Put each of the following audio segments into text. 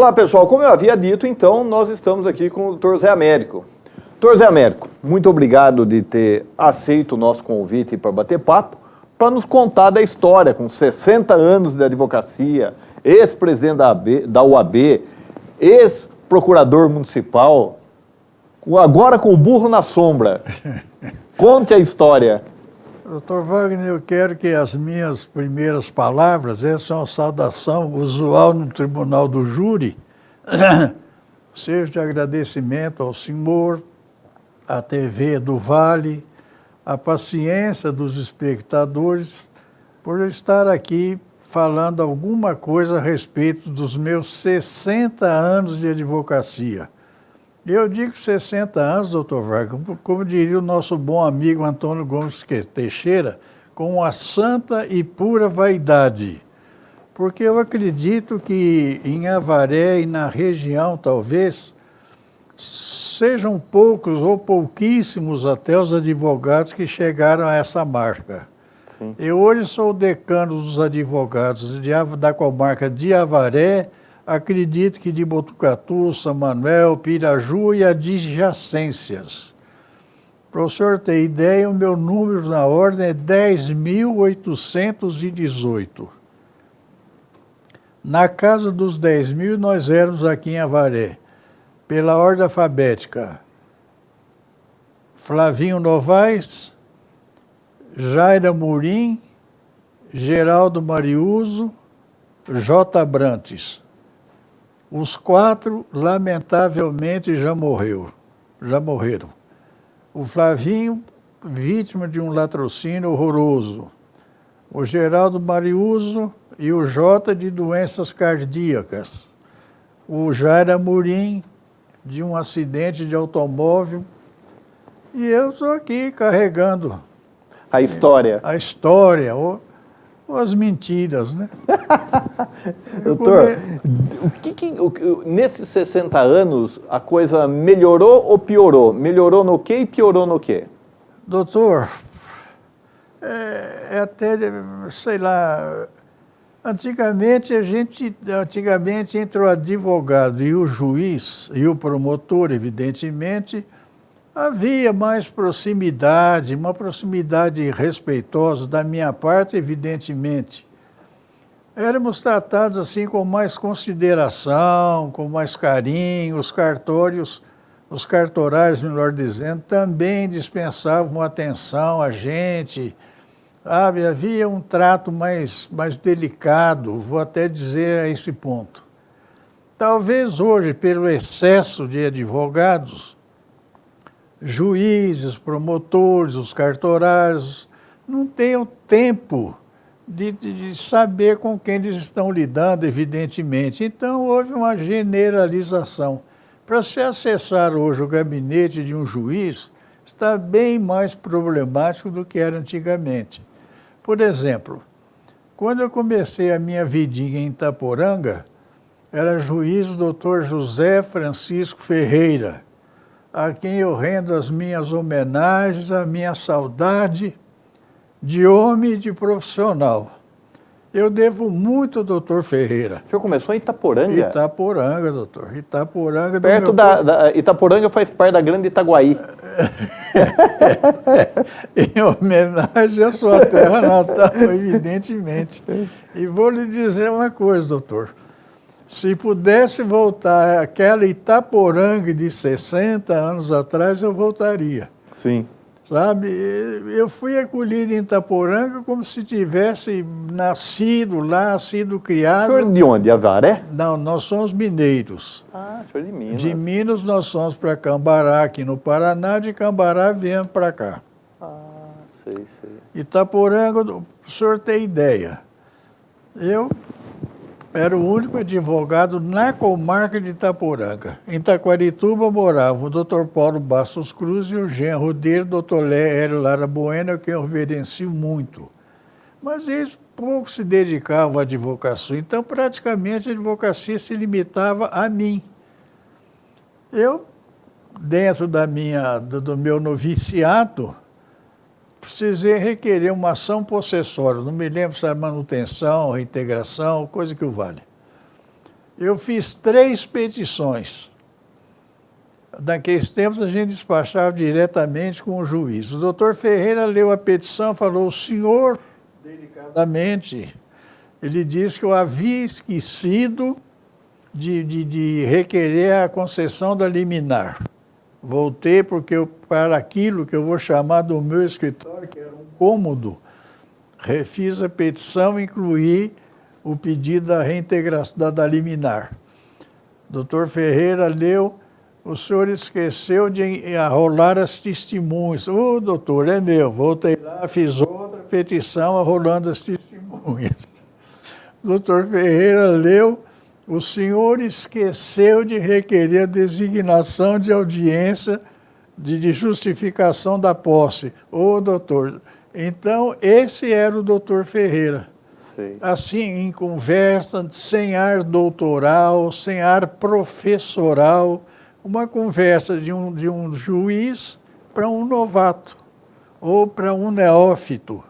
Olá, pessoal. Como eu havia dito, então, nós estamos aqui com o Dr. Zé Américo. Dr. Zé Américo, muito obrigado de ter aceito o nosso convite para bater papo, para nos contar da história, com 60 anos de advocacia, ex-presidente da UAB, ex-procurador municipal, agora com o burro na sombra. Conte a história. Doutor Wagner, eu quero que as minhas primeiras palavras, essa é uma saudação usual no Tribunal do Júri, seja de agradecimento ao senhor, à TV do Vale, a paciência dos espectadores, por eu estar aqui falando alguma coisa a respeito dos meus 60 anos de advocacia. Eu digo 60 anos, doutor Wagner, como diria o nosso bom amigo Antônio Gomes Teixeira, com a santa e pura vaidade. Porque eu acredito que em Avaré e na região, talvez, sejam poucos ou pouquíssimos até os advogados que chegaram a essa marca. Sim. Eu hoje sou o decano dos advogados da comarca de Avaré, acredito que de Botucatu, São Manuel, Piraju e adjacências. Para o senhor ter ideia, o meu número na ordem é 10.818. Na casa dos 10.000, nós éramos aqui em Avaré, pela ordem alfabética: Flavinho Novaes, Jaira Murim, Geraldo Mariuso, J. Brantes. Os 4, lamentavelmente, já morreram. O Flavinho, vítima de um latrocínio horroroso. O Geraldo Mariuso e o Jota, de doenças cardíacas. O Jair Murim, de um acidente de automóvel. E eu estou aqui carregando a história. A história, ou as mentiras, né? Doutor, nesses 60 anos a coisa melhorou ou piorou? Melhorou no quê e piorou no quê? Doutor, até, sei lá, antigamente entre o advogado e o juiz e o promotor, evidentemente, havia mais proximidade, uma proximidade respeitosa da minha parte, evidentemente. Éramos tratados assim com mais consideração, com mais carinho. Os cartorários, melhor dizendo, também dispensavam atenção a gente. Sabe? Havia um trato mais delicado, vou até dizer a esse ponto. Talvez hoje, pelo excesso de advogados, juízes, promotores, os cartorários, não tenham tempo de saber com quem eles estão lidando, evidentemente. Então, houve uma generalização. Para se acessar hoje o gabinete de um juiz, está bem mais problemático do que era antigamente. Por exemplo, quando eu comecei a minha vidinha em Itaporanga, era juiz o doutor José Francisco Ferreira, a quem eu rendo as minhas homenagens, a minha saudade de homem e de profissional. Eu devo muito ao doutor Ferreira. O senhor começou em Itaporanga? Itaporanga, doutor. Itaporanga. Perto Itaporanga faz parte da Grande Itaguaí. Em homenagem à sua terra natal, evidentemente. E vou lhe dizer uma coisa, doutor. Se pudesse voltar àquela Itaporanga de 60 anos atrás, eu voltaria. Sim. Sabe, eu fui acolhido em Itaporanga como se tivesse nascido lá, sido criado. O senhor de onde? Avaré? Não, nós somos mineiros. Ah, o senhor de Minas. De Minas nós fomos para Cambará, aqui no Paraná, de Cambará viemos para cá. Ah, sei. Itaporanga, o senhor tem ideia, eu era o único advogado na comarca de Itaporanga. Em Taquarituba moravam o doutor Paulo Bastos Cruz e o genro dele, o doutor Lério Lara Bueno, a quem eu reverencio muito. Mas eles pouco se dedicavam à advocacia, então praticamente a advocacia se limitava a mim. Eu, dentro do meu noviciato, precisei requerer uma ação possessória, não me lembro se era manutenção, reintegração, coisa que o vale. Eu fiz 3 petições. Naqueles tempos a gente despachava diretamente com o juiz. O doutor Ferreira leu a petição, falou: o senhor, delicadamente, ele disse que eu havia esquecido de requerer a concessão da liminar. Voltei porque para aquilo que eu vou chamar do meu escritório, que era um cômodo, refiz a petição e incluí o pedido da reintegração da liminar. O doutor Ferreira leu: o senhor esqueceu de arrolar as testemunhas. Ô, doutor, é meu. Voltei lá, fiz outra petição arrolando as testemunhas. O doutor Ferreira leu: o senhor esqueceu de requerer a designação de audiência de justificação da posse. Ô, doutor. Então, esse era o doutor Ferreira. Sei. Assim, em conversa, sem ar doutoral, sem ar professoral, uma conversa de um juiz para um novato ou para um neófito.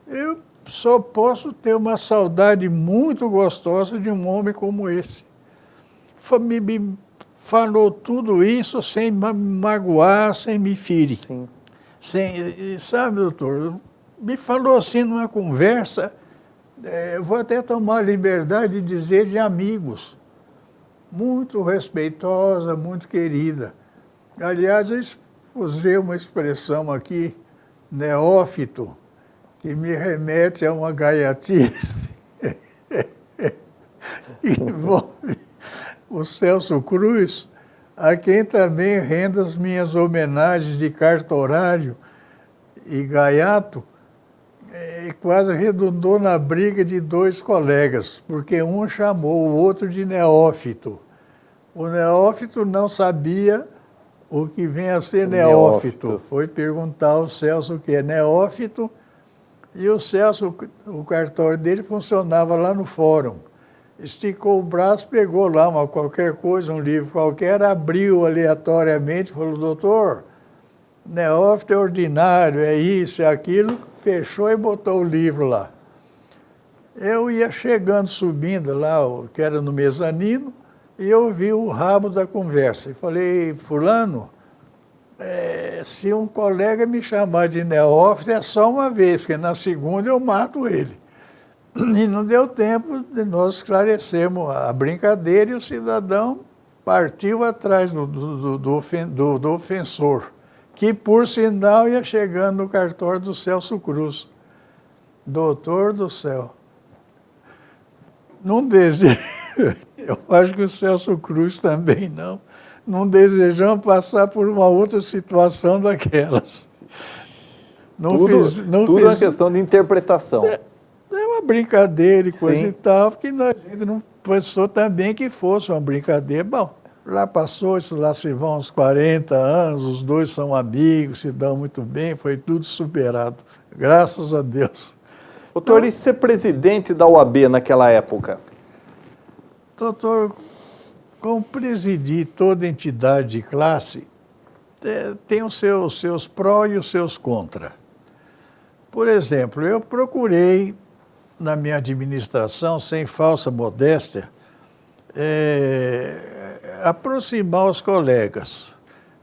Eu só posso ter uma saudade muito gostosa de um homem como esse. Me falou tudo isso sem me magoar, sem me ferir. Sim. Sabe, doutor, me falou assim numa conversa, vou até tomar a liberdade de dizer de amigos, muito respeitosa, muito querida. Aliás, eu usei uma expressão aqui, neófito, que me remete a uma gaiatice que envolve o Celso Cruz, a quem também rendo as minhas homenagens de cartorário e gaiato, quase redundou na briga de 2 colegas, porque um chamou o outro de neófito. O neófito não sabia o que vem a ser neófito. Foi perguntar ao Celso o que é neófito, e o Celso, o cartório dele funcionava lá no fórum. Esticou o braço, pegou lá qualquer coisa, um livro qualquer, abriu aleatoriamente, falou: doutor, neófito é ordinário, é isso, é aquilo, fechou e botou o livro lá. Eu ia chegando, subindo lá, que era no mezanino, e eu vi o rabo da conversa. E falei: fulano, se um colega me chamar de neófito é só uma vez, porque na segunda eu mato ele. E não deu tempo de nós esclarecermos a brincadeira, e o cidadão partiu atrás do ofensor, que, por sinal, ia chegando no cartório do Celso Cruz. Doutor do céu, não desejo, eu acho que o Celso Cruz também não desejamos passar por uma outra situação daquelas. Tudo é uma questão de interpretação. É uma brincadeira e coisa Sim. e tal, porque a gente não pensou também que fosse uma brincadeira. Bom, lá passou, isso lá se vão uns 40 anos, os dois são amigos, se dão muito bem, foi tudo superado, graças a Deus. Doutor, e ser presidente da OAB naquela época? Doutor, como presidir toda entidade de classe, tem os seus pró e os seus contra. Por exemplo, eu procurei, na minha administração, sem falsa modéstia, aproximar os colegas.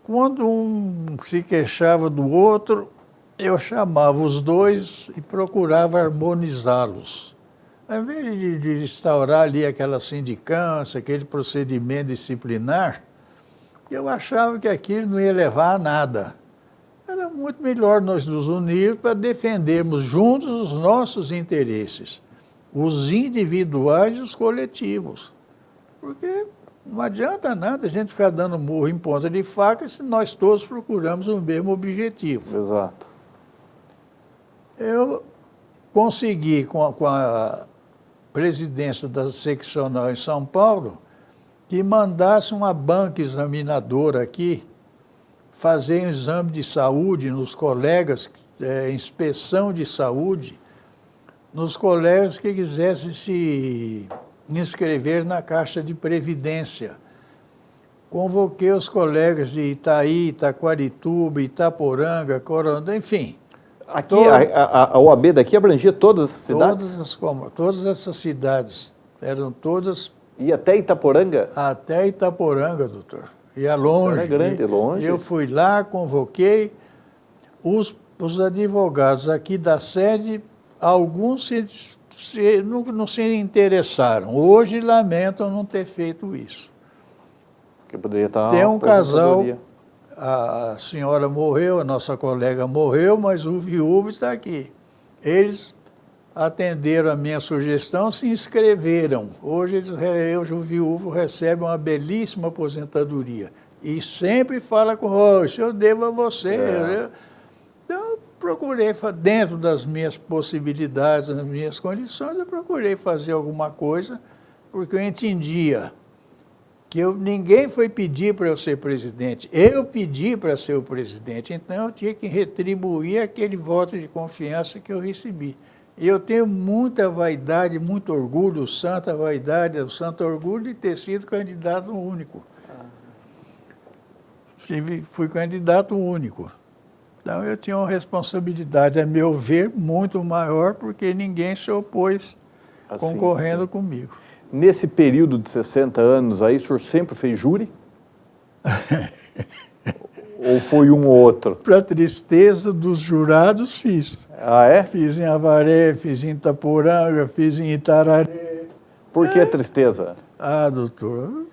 Quando um se queixava do outro, eu chamava os dois e procurava harmonizá-los. Ao invés de instaurar ali aquela sindicância, aquele procedimento disciplinar, eu achava que aquilo não ia levar a nada. Era muito melhor nós nos unirmos para defendermos juntos os nossos interesses, os individuais e os coletivos. Porque não adianta nada a gente ficar dando murro em ponta de faca se nós todos procuramos o mesmo objetivo. Exato. Eu consegui, com a presidência da seccional em São Paulo, que mandasse uma banca examinadora aqui fazer um exame de saúde nos colegas, inspeção de saúde, nos colegas que quisessem se inscrever na Caixa de Previdência. Convoquei os colegas de Itaí, Itaquarituba, Itaporanga, Coronel, enfim. Aqui, a OAB daqui abrangia todas as cidades? Todas essas cidades eram todas Ia até Itaporanga? Até Itaporanga, doutor. Ia longe. Era grande, longe. Eu fui lá, convoquei os advogados aqui da sede, alguns não se interessaram. Hoje lamentam não ter feito isso. Que poderia estar Tem um casal, aposentadoria. a senhora morreu, a nossa colega morreu, mas o viúvo está aqui. Eles atenderam a minha sugestão, se inscreveram. Hoje o viúvo recebe uma belíssima aposentadoria. E sempre fala com, isso eu devo a você. Eu procurei, dentro das minhas possibilidades, das minhas condições, eu procurei fazer alguma coisa, porque eu entendia que ninguém foi pedir para eu ser presidente, eu pedi para ser o presidente, então eu tinha que retribuir aquele voto de confiança que eu recebi. E eu tenho muita vaidade, muito orgulho, santa vaidade, o santo orgulho de ter sido candidato único. Fui candidato único. Então eu tinha uma responsabilidade, a meu ver, muito maior, porque ninguém se opôs concorrendo comigo. Nesse período de 60 anos aí, o senhor sempre fez júri? Ou foi um ou outro? Para tristeza dos jurados, fiz. Ah, é? Fiz em Avaré, fiz em Itaporanga, fiz em Itararé. Por que tristeza? Ah, doutor,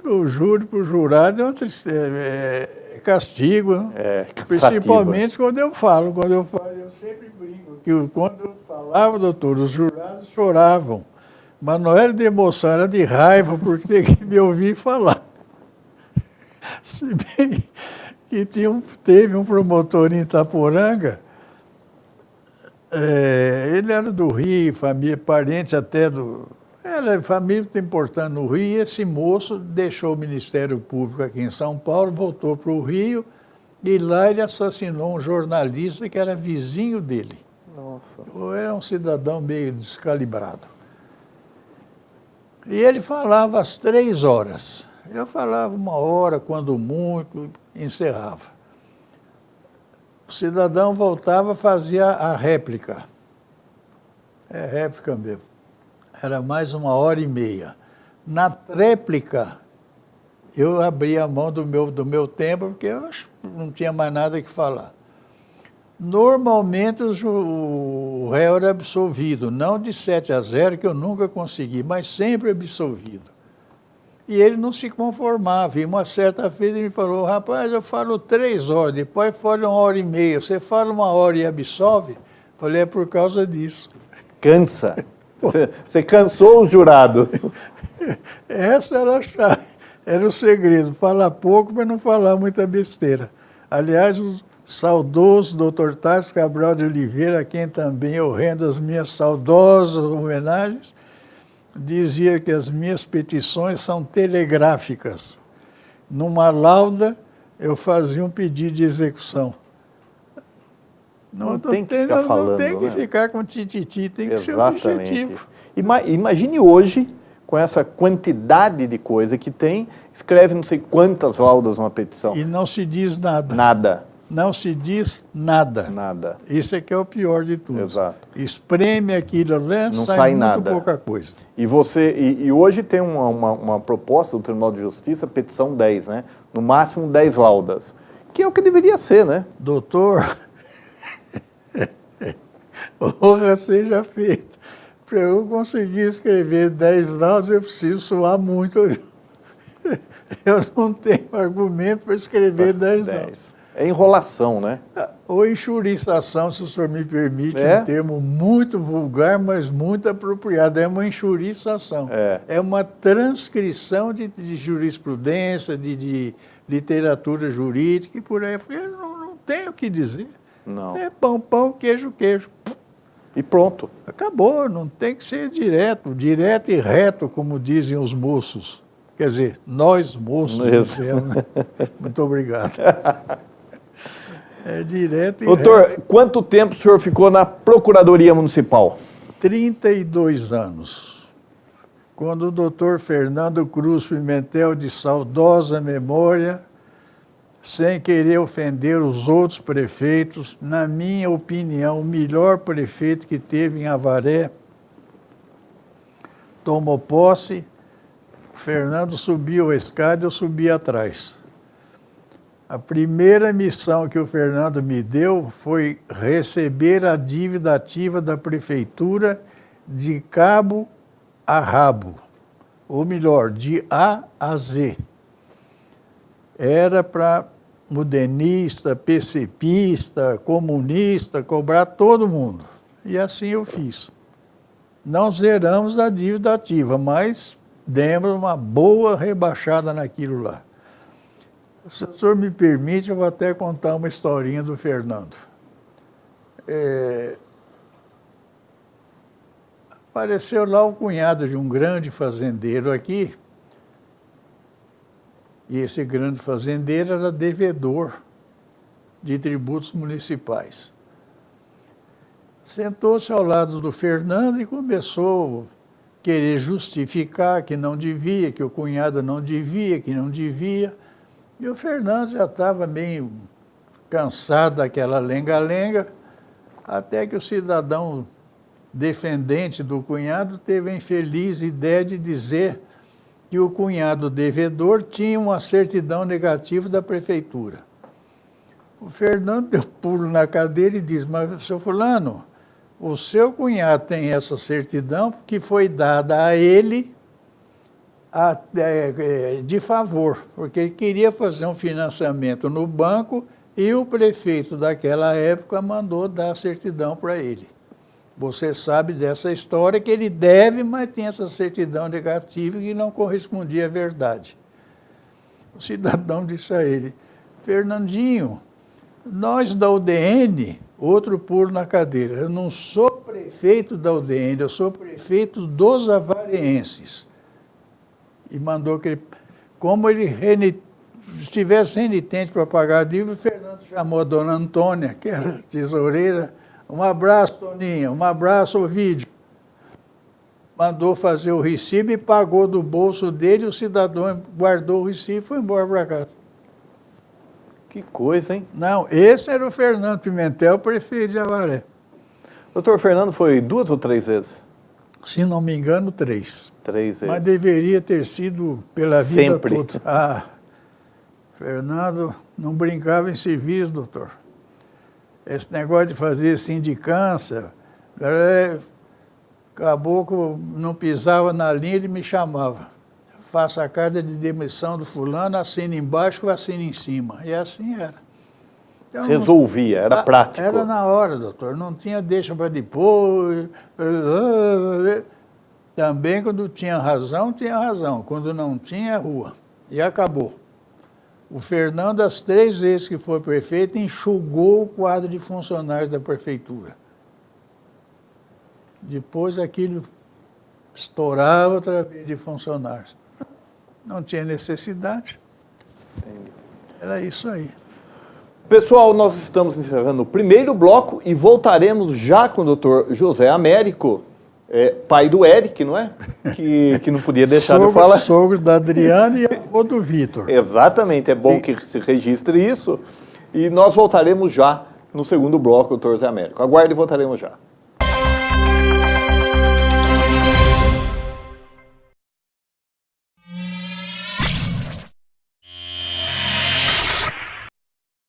o júri para o jurado é uma tristeza, é castigo. Né? É, cansativo. Principalmente quando eu falo, eu sempre brinco, que quando eu falava, doutor, os jurados choravam. Mas não era de emoção, era de raiva, porque tem que me ouvir falar. Se bem que teve um promotor em Itaporanga, ele era do Rio, família, parente até do... Era família muito importante no Rio, e esse moço deixou o Ministério Público aqui em São Paulo, voltou para o Rio, e lá ele assassinou um jornalista que era vizinho dele. Nossa. Era um cidadão meio descalibrado. E ele falava às 3 horas. Eu falava 1 hora, quando muito, encerrava. O cidadão voltava, fazia a réplica. É réplica mesmo. Era mais 1h30. Na tréplica, eu abria a mão do meu tempo, porque eu não tinha mais nada que falar. Normalmente o réu era absolvido, não de 7-0, que eu nunca consegui, mas sempre absolvido. E ele não se conformava. E uma certa vez ele me falou, rapaz, eu falo 3 horas, depois falo 1h30, você fala 1 hora e absolve? Falei, é por causa disso. Cansa. Você cansou os jurados. Essa era a chave, era o segredo, falar pouco, mas não falar muita besteira. Aliás, saudoso Dr. Tarso Cabral de Oliveira, a quem também eu rendo as minhas saudosas homenagens, dizia que as minhas petições são telegráficas. Numa lauda, eu fazia um pedido de execução. Não tem que ficar falando, não tem que né? ficar com tititi, tem que Exatamente. ser objetivo. Imagine hoje, com essa quantidade de coisa que tem, escreve não sei quantas laudas numa petição. E não se diz nada. Nada. Não se diz nada. Nada. Isso é que é o pior de tudo. Exato. Espreme aquilo, né? Não sai sai muito nada. pouca coisa. E hoje tem uma proposta do Tribunal de Justiça, petição 10, né? No máximo 10 laudas. Que é o que deveria ser, né? Doutor, honra seja feita. Para eu conseguir escrever 10 laudas, eu preciso suar muito. Eu não tenho argumento para escrever 10 laudas. É enrolação, né? Ou enxuriçação, se o senhor me permite, É? um termo muito vulgar, mas muito apropriado. É uma enxuriçação. É uma transcrição de jurisprudência, de literatura jurídica e por aí. Eu não tenho o que dizer. Não. É pão, pão, queijo, queijo. E pronto. Acabou, não tem que ser direto e reto, como dizem os moços. Quer dizer, nós moços dizemos, né? Muito obrigado. É direto e Doutor, reto. quanto tempo o senhor ficou na Procuradoria Municipal? 32 anos. Quando o doutor Fernando Cruz Pimentel, de saudosa memória, sem querer ofender os outros prefeitos, na minha opinião, o melhor prefeito que teve em Avaré tomou posse, o Fernando subiu a escada e eu subi atrás. A primeira missão que o Fernando me deu foi receber a dívida ativa da prefeitura de cabo a rabo, ou melhor, de A a Z. Era para mudenista, PCPista, comunista, cobrar todo mundo. E assim eu fiz. Não zeramos a dívida ativa, mas demos uma boa rebaixada naquilo lá. Se o senhor me permite, eu vou até contar uma historinha do Fernando. Apareceu lá o cunhado de um grande fazendeiro aqui, e esse grande fazendeiro era devedor de tributos municipais. Sentou-se ao lado do Fernando e começou a querer justificar que não devia, que o cunhado não devia, que não devia. E o Fernando já estava meio cansado daquela lenga-lenga, até que o cidadão defendente do cunhado teve a infeliz ideia de dizer que o cunhado devedor tinha uma certidão negativa da prefeitura. O Fernando deu pulo na cadeira e disse: mas, seu fulano, o seu cunhado tem essa certidão que foi dada a ele de favor, porque ele queria fazer um financiamento no banco e o prefeito daquela época mandou dar a certidão para ele. Você sabe dessa história que ele deve, mas tem essa certidão negativa que não correspondia à verdade. O cidadão disse a ele: Fernandinho, nós da UDN, outro pulo na cadeira, eu não sou prefeito da UDN, eu sou prefeito dos avareenses. E mandou que ele, como ele estivesse renitente para pagar a dívida, o Fernando chamou a dona Antônia, que era tesoureira. Um abraço, Toninha, um abraço, Ovídio. Mandou fazer o recibo e pagou do bolso dele, o cidadão guardou o recibo e foi embora para casa. Que coisa, hein? Não, esse era o Fernando Pimentel, prefeito de Avaré. Doutor Fernando foi 2 ou 3 vezes? Se não me engano, 3. 3 vezes. Mas deveria ter sido pela vida Sempre. toda. Ah, Fernando não brincava em serviço, doutor. Esse negócio de fazer sindicância, caboclo não pisava na linha, ele me chamava. Faça a carta de demissão do fulano, assina embaixo, eu assino em cima. E assim era. Então, resolvia, era prático. Era na hora, doutor, não tinha deixa para depois. Também quando tinha razão. Quando não tinha, rua. E acabou. O Fernando, as 3 vezes que foi prefeito, enxugou o quadro de funcionários da prefeitura. Depois aquilo estourava outra vez de funcionários. Não tinha necessidade. Entendi. Era isso aí. Pessoal, nós estamos encerrando o primeiro bloco e voltaremos já com o doutor José Américo, pai do Eric, não é? Que não podia deixar de falar. Sogro da Adriana e avô do Vitor. Exatamente, é bom que se registre isso. E nós voltaremos já no segundo bloco, doutor José Américo. Aguarde e voltaremos já.